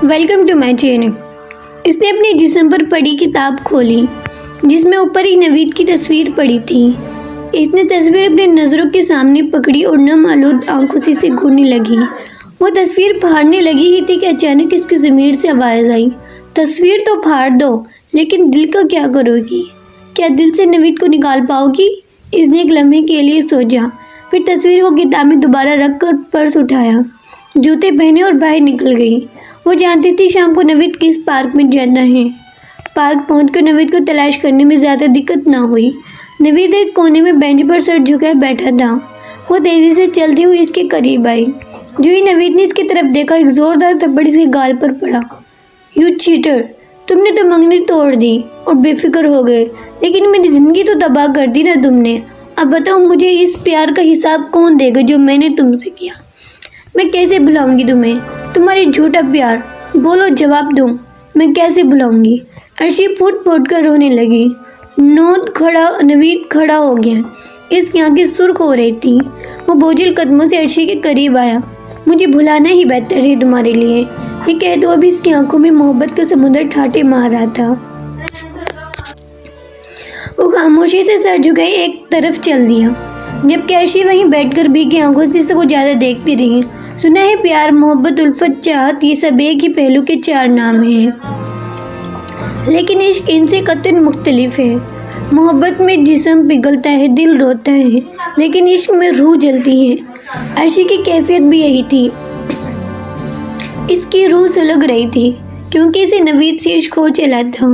Welcome to my channel. इसने अपने जिस्म पर पड़ी किताब खोली जिसमें ऊपर ही नवीद की तस्वीर पड़ी थी। इसने तस्वीर अपनी नज़रों के सामने पकड़ी और नम आलूद आंखों से इसे घूरने लगी। वो तस्वीर फाड़ने लगी ही थी कि अचानक इसकी ज़मीर से आवाज़ आई, तस्वीर तो फाड़ दो, लेकिन दिल का क्या करोगी? क्या दिल से नवीद को निकाल पाओगी? इसने एक लम्हे के लिए सोचा, फिर तस्वीर को किताब में दोबारा रख कर पर्स उठाया, जूते पहने और बाहर निकल गई। वो जानती थी शाम को नवीद किस पार्क में जाना है। पार्क पहुंचकर नवीद को तलाश करने में ज़्यादा दिक्कत ना हुई। नवीद एक कोने में बेंच पर सर झुकाए बैठा था। वो तेज़ी से चलती हुई इसके करीब आई। जो ही नवीद ने इसकी तरफ देखा, एक ज़ोरदार थप्पड़ इसके गाल पर पड़ा। यू चीटर, तुमने तो मंगनी तोड़ दी और बेफिक्र हो गए, लेकिन मेरी ज़िंदगी तो तबाह कर दी ना तुमने। अब बताओ मुझे इस प्यार का हिसाब कौन देगा जो मैंने तुमसे किया? मैं कैसे भुलाऊंगी तुम्हें, तुम्हारी झूठा प्यार? बोलो, जवाब दो, मैं कैसे भुलाऊंगी? अर्शी फुट फुट कर रोने लगी। नवीद खड़ा हो गया। इसकी आंखें सुर्ख हो रही थी। वो बोझिल कदमों से अर्शी के करीब आया। मुझे भुलाना ही बेहतर है तुम्हारे लिए, ये कह दो। अभी इसकी आंखों में मोहब्बत का समुद्र ठाटे मार रहा था। वो खामोशी से सर झुकाए एक तरफ चल दिया, जबकि अर्शी वहीं बैठकर भीगी आंखों से इसको ज्यादा देखती रही। सुना है प्यार, मोहब्बत, उल्फत, चाहत, ये सब एक ही पहलू के चार नाम हैं, लेकिन इश्क इनसे कतई मुख्तलिफ है। मोहब्बत में जिस्म पिघलता है, दिल रोता है, लेकिन इश्क में रूह जलती है। अर्शी की कैफियत भी यही थी। इसकी रूह सुलग रही थी क्योंकि इसे नवीद से इश्क हो चला था।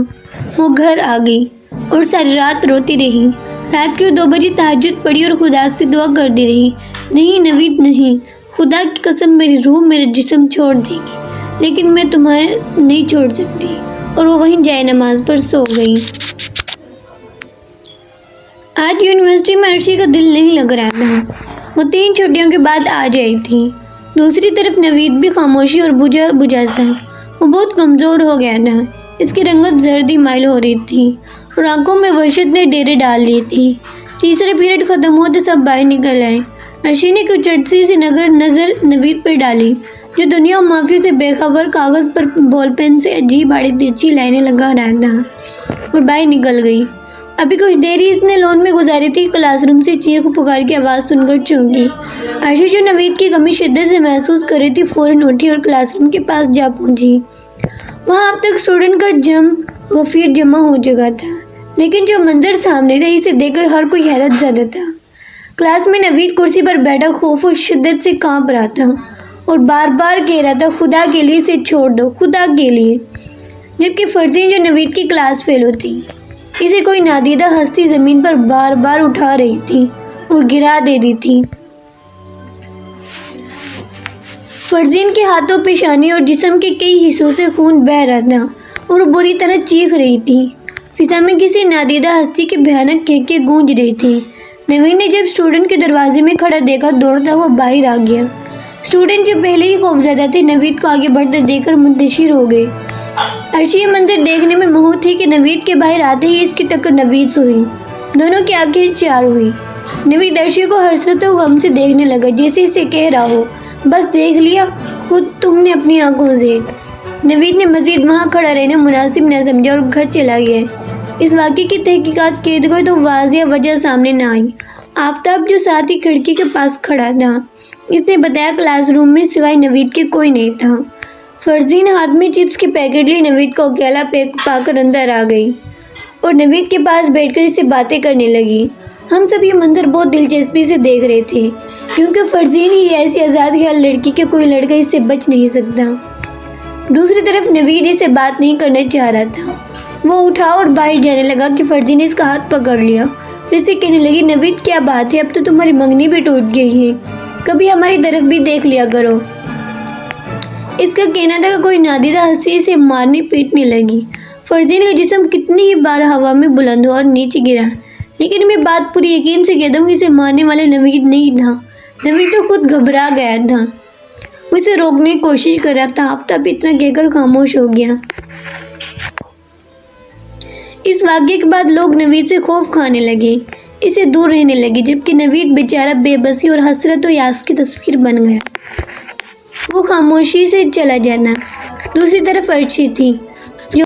वो घर आ गई और सारी रात रोती रही। रात के 2 बजे तहज्जुद पड़ी और खुदा से दुआ करती रही, नहीं नवीद नहीं, खुदा की कसम मेरी रूह मेरा जिस्म छोड़ देगी, लेकिन मैं तुम्हें नहीं छोड़ सकती। और वो वहीं जाए नमाज पर सो गई। आज यूनिवर्सिटी में अर्शी का दिल नहीं लग रहा था। वो 3 छुट्टियों के बाद आज आई थी। दूसरी तरफ नवीद भी खामोशी और बुझा बुझा सा। वो बहुत कमज़ोर हो गया था। इसकी रंगत जर्दी माइल हो रही थी और आंखों में वहशत ने डेरे डाल ली थी। तीसरे पीरियड ख़त्म हुआ तो सब बाहर निकल आए। अर्शी ने कुछ अर्से से नज़र नवीद पर डाली, जो दुनिया और माफी से बेखबर कागज़ पर बॉल पेन से अजीब आड़ी तिरछी लाइनें लगा रहा था और बाहर निकल गई। अभी कुछ देर ही इसने लॉन में गुजारी थी। क्लासरूम से चीख पुकार की आवाज़ सुनकर चौंकी। अर्शी, जो नवीद की कमी शिद्दत से महसूस कर रही थी, फ़ौरन उठी और क्लासरूम के पास जा पहुंची। वहाँ अब तक स्टूडेंट का गफीर जमा हो चुका था, लेकिन जो मंजर सामने था, इसे देखकर हर कोई हैरत ज़दा था। क्लास में नवीद कुर्सी पर बैठा खौफ और शिद्दत से कांप रहा था और बार बार कह रहा था, खुदा के लिए इसे छोड़ दो, खुदा के लिए। जबकि फर्जीन, जो नवीद की क्लास फेलो थी, इसे कोई नादीदा हस्ती ज़मीन पर बार बार उठा रही थी और गिरा दे रही थी। फर्जीन के हाथों, पेशानी और जिस्म के कई हिस्सों से खून बह रहा था और वो बुरी तरह चीख रही थी। फिजा में किसी नादीदा हस्ती के भयानक केके गूंज रही थी। नवीद ने जब स्टूडेंट के दरवाजे में खड़ा देखा, दौड़ता हुआ बाहर आ गया। स्टूडेंट जो पहले ही खौफज़दा थे, नवीद को आगे बढ़ते देखकर मुंतशिर हो गए। अर्शी ये मंजर देखने में मोह थी कि नवीद के बाहर आते ही इसकी टक्कर नवीद से हुई। दोनों की आंखें चार हुई। नवीद अर्शी को हसरत और गम से देखने लगा, जैसे इसे कह रहा हो, बस देख लिया खुद तुमने अपनी आंखों से। नवीद ने मजीद वहाँ खड़ा रहना मुनासिब न समझा और घर चला गया। इस वाक़े की तहकीकात की गई तो वाज़िया वजह सामने न आई। आफ्ताब, जो साथ ही खिड़की के पास खड़ा था, इसने बताया क्लासरूम में सिवाय नवीद के कोई नहीं था। फर्जीन हाथ में चिप्स के पैकेट लिए नवीद को अकेला पाकर अंदर आ गई और नवीद के पास बैठकर इससे बातें करने लगी। हम सब ये मंजर बहुत दिलचस्पी से देख रहे थे, क्योंकि फर्जीन ही ऐसी आज़ाद ख्याल लड़की के कोई लड़का इससे बच नहीं सकता। दूसरी तरफ नवीद इससे बात नहीं करना चाह रहा था। वो उठा और बाहर जाने लगा कि फर्जी ने इसका हाथ पकड़ लिया और इसे कहने लगी, नवीद क्या बात है, अब तो तुम्हारी मंगनी भी टूट गई है, कभी हमारी तरफ भी देख लिया करो। इसका कहना था कि कोई नादीदा हंसी इसे मारने पीटने लगी। फर्जीन का जिस्म कितनी ही बार हवा में बुलंद हुआ और नीचे गिरा, लेकिन मैं बात पूरी यकीन से कहता हूँ कि इसे मारने वाला नवीद नहीं था। नवीद तो खुद घबरा गया था। वो इसे रोकने की कोशिश कर रहा था। आफ्ताब इतना कहकर खामोश हो गया। इस वाक़े के बाद लोग नवीद से खौफ खाने लगे, इसे दूर रहने लगे, जबकि नवीद बेचारा बेबसी और हसरत और यास की तस्वीर बन गया। वो खामोशी से चला जाना, دوسری طرف عرشی تھی جو